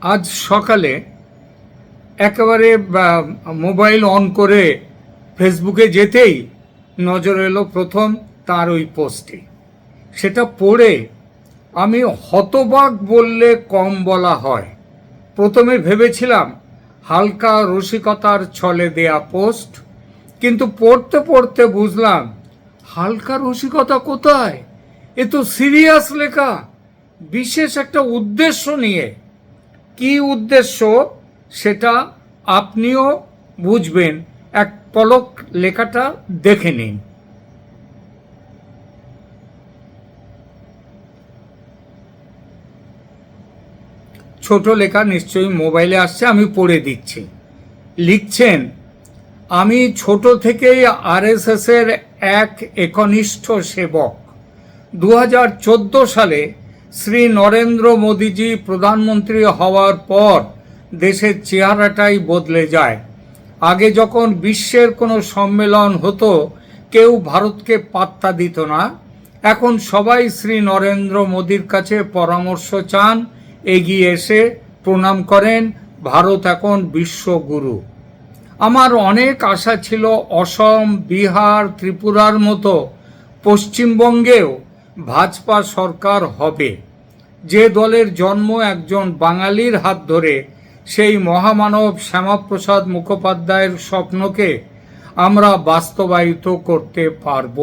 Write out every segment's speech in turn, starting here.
আজ সকালে একেবারে মোবাইল অন করে ফেসবুকে যেতেই নজর এলো প্রথম তার ওই পোস্টে। সেটা পড়ে আমি হতবাক বললে কম বলা হয়। প্রথমে ভেবেছিলাম হালকা রসিকতার ছলে দেয়া পোস্ট, কিন্তু পড়তে পড়তে বুঝলাম হালকা রসিকতা কোথায়, এ তো সিরিয়াস লেখা, বিশেষ একটা উদ্দেশ্য নিয়ে। কি উদ্দেশ্য সেটা আপনিও বুঝবেন, এক পলক লেখাটা দেখে নিন। ছোট লেখা, নিশ্চয়ই মোবাইলে আসছে, আমি পড়ে দিচ্ছি। লিখছেন, আমি ছোট থেকেই আরএসএস এর এক একনিষ্ঠ সেবক। 2014 সালে শ্রী নরেন্দ্র মোদীজি প্রধানমন্ত্রী হওয়ার পর দেশের চেহারাটাই বদলে যায়। আগে যখন বিশ্বের কোনো সম্মেলন হতো কেউ ভারতকে পাত্তা দিত না, এখন সবাই শ্রী নরেন্দ্র মোদীর কাছে পরামর্শ চান, এগিয়ে এসে প্রণাম করেন। ভারত এখন বিশ্বগুরু। আমার অনেক আশা ছিল অসম, বিহার, ত্রিপুরার মতো পশ্চিমবঙ্গেও ভাজপা সরকার হবে। যে দলের জন্ম একজন বাঙালির হাত ধরে, সেই মহামানব শ্যামাপ্রসাদ মুখোপাধ্যায়ের স্বপ্নকে আমরা বাস্তবায়িত করতে পারব।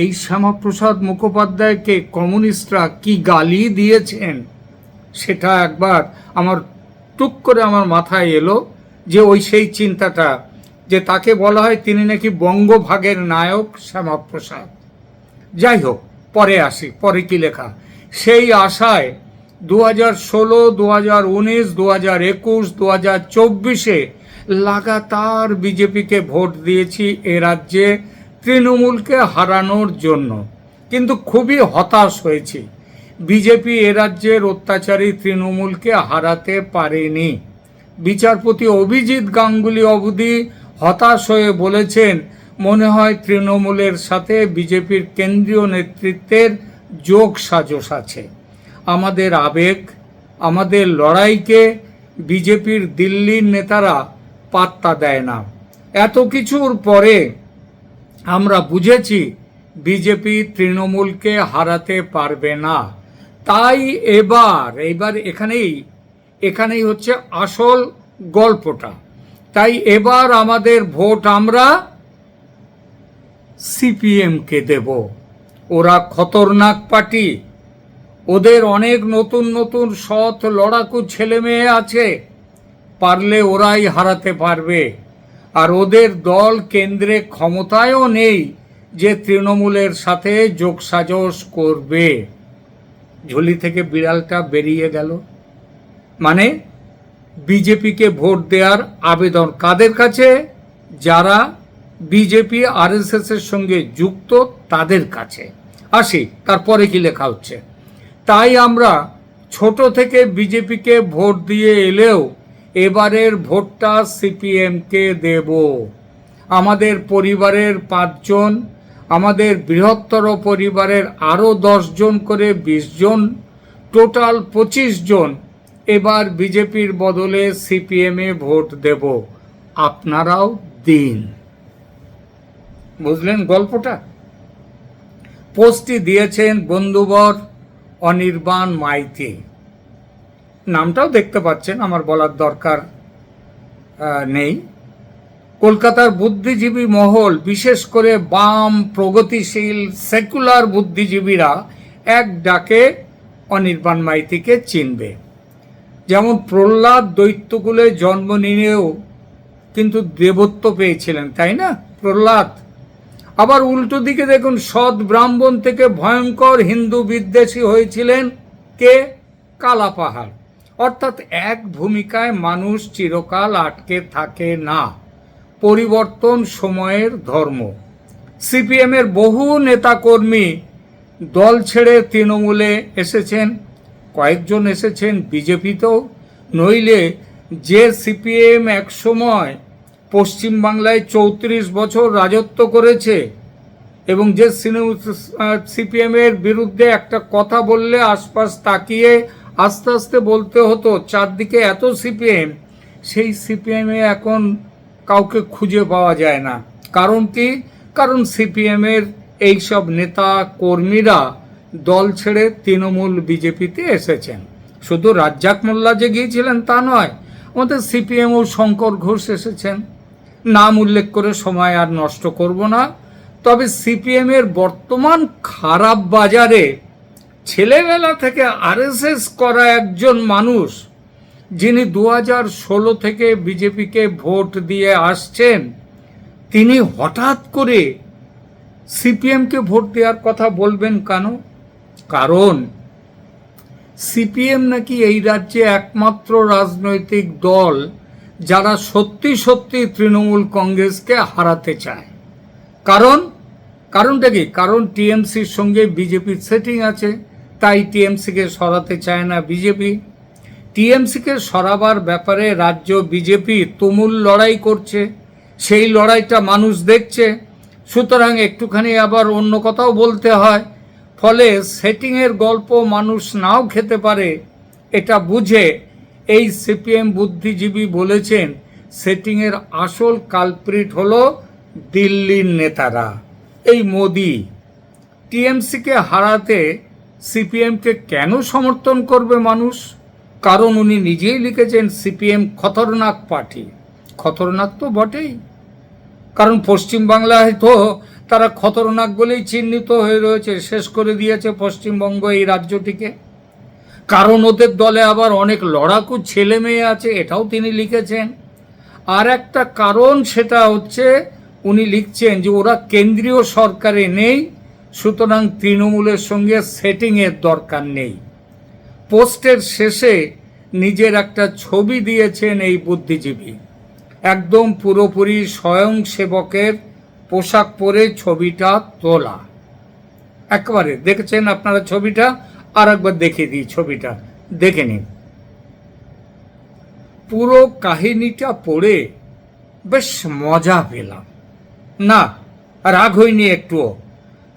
এই শ্যামাপ্রসাদ মুখোপাধ্যায়কে কমিউনিস্টরা কি গালি দিয়েছেন সেটা একবার আমার টুক করে আমার মাথায় এলো, যে ওই সেই চিন্তাটা, যে তাকে বলা হয় তিনি নাকি বঙ্গভাগের নায়ক শ্যামাপ্রসাদ। যাই হোক, পরে আসি, পরে কি লেখা। সেই আশায় 2016, 2019, 2021, 2024 লাগাতার বিজেপিকে ভোট দিয়েছি এ রাজ্যে তৃণমূলকে হারানোর জন্য, কিন্তু খুবই হতাশ হয়েছি। বিজেপি এ রাজ্যের অত্যাচারী তৃণমূলকে হারাতে পারেনি। বিচারপতি অভিজিৎ গাঙ্গুলি অবধি হতাশ হয়ে বলেছেন, মনে হয় তৃণমূলের সাথে বিজেপির কেন্দ্রীয় নেতৃত্বের যোগ সাজশ আছে। আমাদের আবেগ, আমাদের লড়াইকে বিজেপির দিল্লির নেতারা পাত্তা দেয় না। এত কিছুর পরে আমরা বুঝেছি বিজেপি তৃণমূলকে হারাতে পারবে না। তাই এবার এখানেই হচ্ছে আসল গল্পটা। তাই এবার আমাদের ভোট আমরা সিপিএমকে দেব। ওরা খতরনাক পার্টি, ওদের অনেক নতুন নতুন সৎ লড়াকু ছেলে মেয়ে আছে, পারলে ওরাই হারাতে পারবে। আর ওদের দল কেন্দ্রে ক্ষমতায়ও নেই যে তৃণমূলের সাথে যোগসাজশ করবে। ঝুলি থেকে বিড়ালটা বেরিয়ে গেল। মানে বিজেপিকে ভোট দেওয়ার আবেদন কাদের কাছে? যারা বিজেপি আরএসএস এর সঙ্গে যুক্ত তাদের কাছে। আসি, তারপরে কি লেখা হচ্ছে। তাই আমরা ছোট থেকে বিজেপিকে ভোট দিয়ে এলেও এবারের ভোটটা সিপিএমকে দেব। আমাদের পরিবারের 5 জন, আমাদের বৃহত্তর পরিবারের আরও 10 জন করে 20 জন, টোটাল 25 জন এবার বিজেপির বদলে সিপিএমে ভোট দেব। আপনারাও দিন। বুঝলেন গল্পটা? পোস্টটি দিয়েছেন বন্ধুবর অনির্বাণ মাইতি। নামটাও দেখতে পাচ্ছেন, আমার বলার দরকার নেই। কলকাতার বুদ্ধিজীবী মহল, বিশেষ করে বাম, প্রগতিশীল, সেকুলার বুদ্ধিজীবীরা এক ডাকে অনির্বাণ মাইতিকে চিনবে। যেমন প্রহ্লাদ দৈত্যকুলে জন্ম নিয়েও কিন্তু দেবত্ব পেয়েছিলেন, তাই না প্রহ্লাদ? আবার উল্টো দিকে দেখুন, সৎ ব্রাহ্মণ থেকে ভয়ঙ্কর হিন্দু বিদ্বেষী হয়েছিলেন কে? কালাপাহাড়। অর্থাৎ এক ভূমিকায় মানুষ চিরকাল আটকে থাকে না, পরিবর্তন সময়ের ধর্ম। সিপিএম এর বহু নেতাকর্মী দল ছেড়ে তৃণমূলে এসেছেন, কয়েকজন এসেছেন বিজেপিতেও। নইলে যে সিপিএম এক সময় পশ্চিমবাংলায় 34 বছর রাজত্ব করেছে, এবং যে সিপিএম এর বিরুদ্ধে একটা কথা বললে আশপাশ তাকিয়ে আস্তে আস্তে বলতে হতো চারদিকে এত সিপিএম, সেই সিপিএমে এখন কাউকে খুঁজে পাওয়া যায় না। কারণ কি? কারণ সিপিএমের এইসব নেতা কর্মীরা দল ছেড়ে তৃণমূল বিজেপিতে এসেছেন। শুধু রাজ্জাক মোল্লা যে গিয়েছিলেন তা নয়, আমাদের সিপিএম ও শঙ্কর ঘোষ এসেছেন। নাম উল্লেখ করে সময় আর নষ্ট করব না। তবে সিপিএমের বর্তমান খারাপ বাজারে ছেলেবেলা থেকে আরএসএস করা একজন মানুষ, যিনি 2016 থেকে বিজেপিকে ভোট দিয়ে আসছেন, তিনি হঠাৎ করে সিপিএমকে ভোট দেওয়ার কথা বলবেন কেন? কারণ সিপিএম নাকি এই রাজ্যে একমাত্র রাজনৈতিক দল যারা সত্যি সত্যি তৃণমূল কংগ্রেসকে হারাতে চায়। কারণটা কি? কারণ টিএমসির সঙ্গে বিজেপির সেটিং আছে, তাই টিএমসিকে সরাতে চায় না বিজেপি। টিএমসিকে সরাবার ব্যাপারে রাজ্য বিজেপি তুমুল লড়াই করছে, সেই লড়াইটা মানুষ দেখছে। সুতরাং একটুখানি আবার অন্য কথাও বলতে হয়, ফলে সেটিংয়ের গল্প মানুষ নাও খেতে পারে। এটা বুঝে এই সিপিএম বুদ্ধিজীবী বলেছেন সেটিংয়ের আসল কালপ্রিট হলো দিল্লির নেতারা, এই মোদি। টিএমসিকে হারাতে সিপিএমকে কেন সমর্থন করবে মানুষ? কারণ উনি নিজেই লিখেছেন সিপিএম খতরনাক পার্টি। খতরনাক তো বটেই, কারণ পশ্চিমবাংলায় তো তারা খতরনাক বলেই চিহ্নিত হয়ে রয়েছে, শেষ করে দিয়েছে পশ্চিমবঙ্গ এই রাজ্যটিকে। কারণ ওদের দলে আবার অনেক লড়াকু ছেলে মেয়ে আছে, এটাও তিনি লিখেছেন। আর একটা কারণ, সেটা হচ্ছে উনি লিখছেন যে ওরা কেন্দ্রীয় সরকারে নেই, সুতরাং তৃণমূলের সঙ্গে সেটিংয়ের দরকার নেই। পোস্টের শেষে নিজের একটা ছবি দিয়েছেন এই বুদ্ধিজীবী, একদম পুরোপুরি স্বয়ংসেবকের পোশাক পরে ছবিটা তোলা। একবারে দেখেছেন আপনারা ছবিটা? আর একবার দেখিয়ে দিই ছবিটা, দেখে নিন। পুরো কাহিনীটা পড়ে বেশ মজা পেলাম, না রাগ হয়নি একটুও।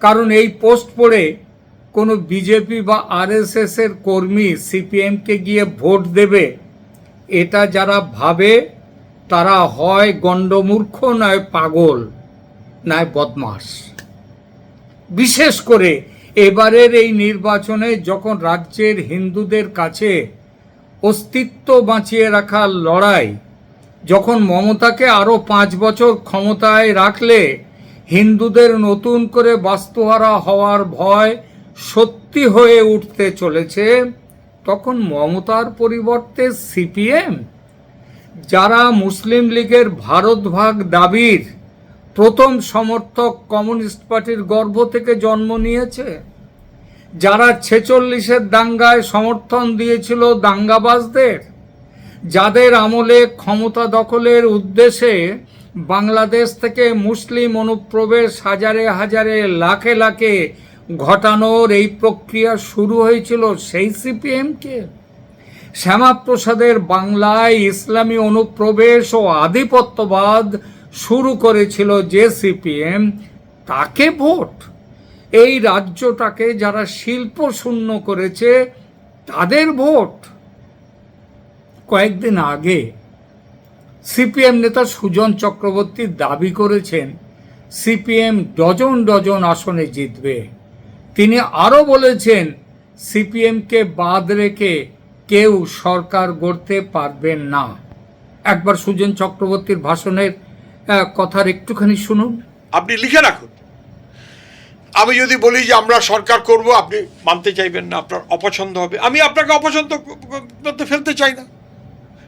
কারণ এই পোস্ট পড়ে কোনো বিজেপি বা আরএসএস এর কর্মী সিপিএমকে গিয়ে ভোট দেবে, এটা যারা ভাবে তারা হয় গণ্ডমূর্খ, নয় পাগল, নয় বদমাস। বিশেষ করে এবারের এই নির্বাচনে যখন রাজ্যের হিন্দুদের কাছে অস্তিত্ব বাঁচিয়ে রাখার লড়াই, যখন মমতাকে আরও 5 বছর ক্ষমতায় রাখলে হিন্দুদের নতুন করে বাস্তুহারা হওয়ার ভয় সত্যি হয়ে উঠতে চলেছে, তখন মমতার পরিবর্তে সিপিএম, যারা মুসলিম লীগের ভারত ভাগ দাবির প্রথম সমর্থক কমিউনিস্ট পার্টির গর্ভ থেকে জন্ম নিয়েছে, যারা 46-এর দাঙ্গায় সমর্থন দিয়েছিল দাঙ্গাবাজদের, যাদের আমলে ক্ষমতা দখলের উদ্দেশ্যে বাংলাদেশ থেকে মুসলিম অনুপ্রবেশ হাজারে হাজারে লাখে লাখে ঘটানোর এই প্রক্রিয়া শুরু হয়েছিল সেই সিপিএমকে, শ্যামাপ্রসাদের বাংলায় ইসলামী অনুপ্রবেশ ও আধিপত্যবাদ শুরু করেছিল যে সিপিএম, তাকে ভোট। এই রাজ্যটাকে যারা শিল্প শূন্য করেছে তাদের ভোট। কয়েকদিন আগে সিপিএম নেতা সুজন চক্রবর্তী দাবি করেছেন সিপিএম ডজন ডজন আসনে জিতবে। তিনি আরও বলেছেন সিপিএমকে বাদ রেখে কেউ সরকার গড়তে পারবেন না। একবার সুজন চক্রবর্তীর ভাষণের কথার একটুখানি শুনুন। আপনি লিখে রাখুন। আমি যদি বলি যে আমরা সরকার করব, আপনি মানতে চাইবেন না, আপনার অপছন্দ হবে। আমি আপনাকে অপছন্দ করতে ফেলতে চাই না,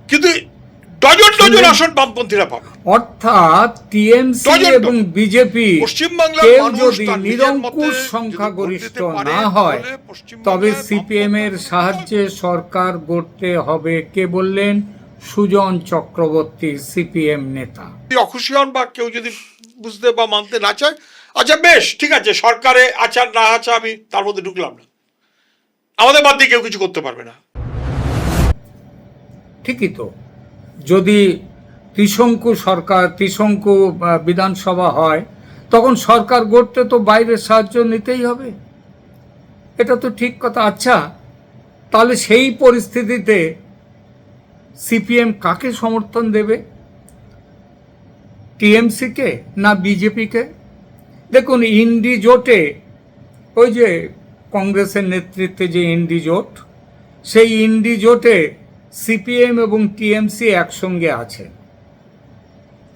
কিন্তু ডজন ডজন আসন বামপন্থীরা পাবে। অর্থাৎ টিএমসি এবং বিজেপি কেউ যদি নিরঙ্কুশ সংখ্যাগরিষ্ঠ না হয়, তবে সিপিএম এর সাহায্যে সরকার গড়তে হবে। কে বললেন? সুজন চক্রবর্তী, সিপিএম নেতা। অখুশি হন বা কেউ যদি বুঝতে বা মানতে না চায়, আচ্ছা বেশ, ঠিক আছে, সরকারে আচার না আছে, আমি তার মধ্যে ঢুকলাম না। আমাদের বাদ দিয়ে কেউ কিছু করতে পারবে না। ঠিকই তো। যদি ত্রিশঙ্কু সরকার, ত্রিশঙ্কু বিধানসভা হয়, তখন সরকার গড়তে তো বাইরের সাহায্য নিতেই হবে। এটা তো ঠিক কথা। আচ্ছা, তাহলে সেই পরিস্থিতিতে সিপিএম কাকে সমর্থন দেবে? টিএমসিকে না বিজেপিকে? দেখুন, ইন্ডি জোটে, ওই যে কংগ্রেসের নেতৃত্বে যে ইন্ডি জোট, সেই ইন্ডি জোটে সিপিএম এবং টিএমসি একসঙ্গে আছে।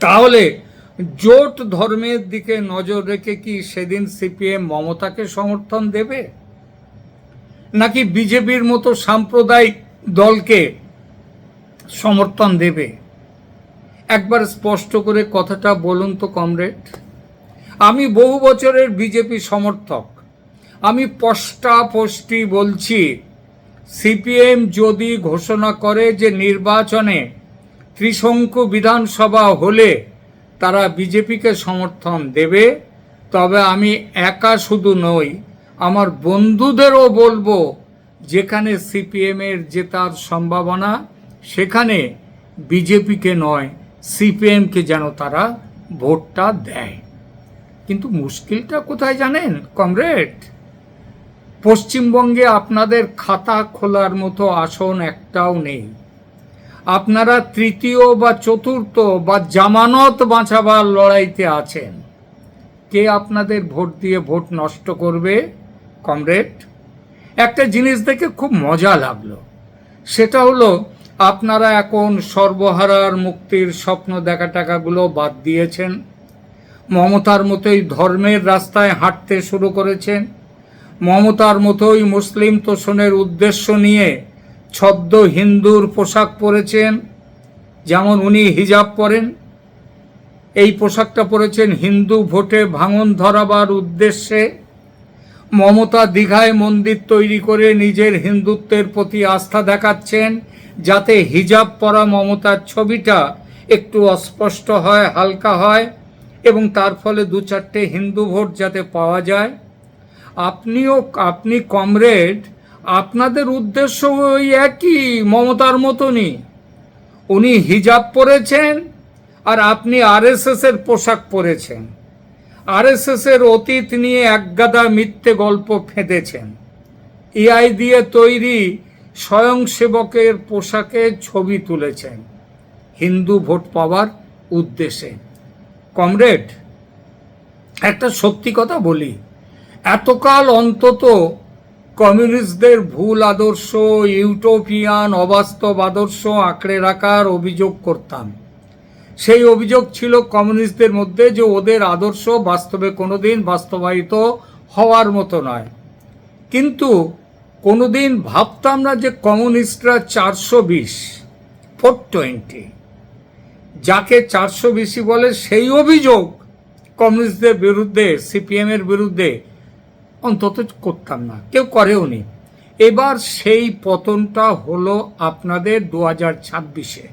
তাহলে জোট ধর্মের দিকে নজর রেখে কি সেদিন সিপিএম মমতাকে সমর্থন দেবে, নাকি বিজেপির মতো সাম্প্রদায়িক দলকে সমর্থন দেবে? একবার স্পষ্ট করে কথাটা বলুন তো কমরেড। আমি বহু বছরের বিজেপি সমর্থক, আমি স্পষ্টাস্পষ্ট বলছি, সিপিএম যদি ঘোষণা করে যে নির্বাচনে ত্রিশঙ্কু বিধানসভা হলে তারা বিজেপিকে সমর্থন দেবে, তবে আমি একা শুধু নই, আমার বন্ধুদেরও বলবো যেখানে সিপিএমের জেতার সম্ভাবনা সেখানে বিজেপিকে নয় সিপিএমকে যেন তারা ভোটটা দেয়। কিন্তু মুশকিলটা কোথায় জানেন কমরেড? পশ্চিমবঙ্গে আপনাদের খাতা খোলার মতো আসন একটাও নেই। আপনারা তৃতীয় বা চতুর্থ বা জামানত বাঁচাবার লড়াইতে আছেন। কে আপনাদের ভোট দিয়ে ভোট নষ্ট করবে কমরেড? একটা জিনিস দেখে খুব মজা লাগলো, সেটা হলো আপনারা এখন সর্বহারার মুক্তির স্বপ্ন দেখা টাকাগুলো বাদ দিয়েছেন, মমতার মতোই ধর্মের রাস্তায় হাঁটতে শুরু করেছেন, মমতার মতোই মুসলিম তোষণের উদ্দেশ্য নিয়ে ছদ্ম হিন্দুর পোশাক পরেছেন। যেমন উনি হিজাব পরেন, এই পোশাকটা পরেছেন হিন্দু ভোটে ভাঙন ধরাবার উদ্দেশ্যে। মমতা দীঘায় মন্দির তৈরি করে নিজের হিন্দুত্বের প্রতি আস্থা দেখাচ্ছেন, যাতে হিজাব পরা মমতার ছবিটা একটু অস্পষ্ট হয়, হালকা হয়, এবং তার ফলে দু চারটে হিন্দু ভোট যাতে পাওয়া যায়। আপনি কমরেড, আপনাদের উদ্দেশ্য ওই একই, মমতার মতনই। উনি হিজাব পরেছেন আর আপনি আরএসএস এর পোশাক পরেছেন। আরএসএস এর অতীত নিয়ে একগাদা মিথ্যে গল্প ফেঁদেছেন। এআই দিয়ে তৈরি স্বয়ংসেবকের পোশাকে ছবি তুলেছেন হিন্দু ভোট পাওয়ার উদ্দেশ্যে। কমরেড, একটা সত্যি কথা বলি, এতকাল অন্তত কমিউনিস্টদের ভুল আদর্শ, ইউটোপিয়ান অবাস্তব আদর্শ আঁকড়ে রাখার অভিযোগ করতাম। সেই অভিযোগ ছিল কমিউনিস্টদের মধ্যে যে ওদের আদর্শ বাস্তবে কোনোদিন বাস্তবায়িত হওয়ার মতো নয়। কিন্তু কোনোদিন ভাবতাম না যে কমিউনিস্টরা 420, 420, যাকে 420 বলে, সেই অভিযোগ কমিউনিস্টদের বিরুদ্ধে, সিপিএম এর বিরুদ্ধে অন্তত করতাম না, কেউ করেও নি। এবার সেই পতনটা হলো আপনাদের 2026-এ।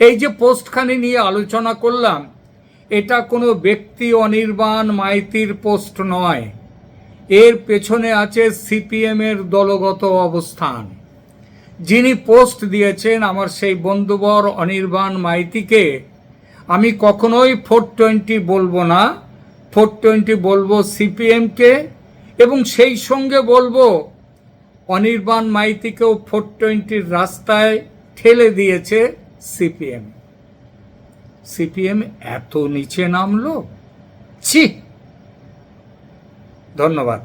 এই যে পোস্টখানি নিয়ে আলোচনা করলাম, এটা কোনো ব্যক্তি অনির্বাণ মাইতির পোস্ট নয়, এর পেছনে আছে সিপিএম এর দলগত অবস্থান। যিনি পোস্ট দিয়েছেন আমার সেই বন্ধুবর অনির্বাণ মাইতিকে আমি কখনোই 420 বলবো না, 420 বলবো সিপিএমকে, এবং সেই সঙ্গে বলবো অনির্বাণ মাইতিকেও 420-র রাস্তায় ঠেলে দিয়েছে সিপিএম। সিপিএম এত নিচে নামলো, ছি। ধন্যবাদ।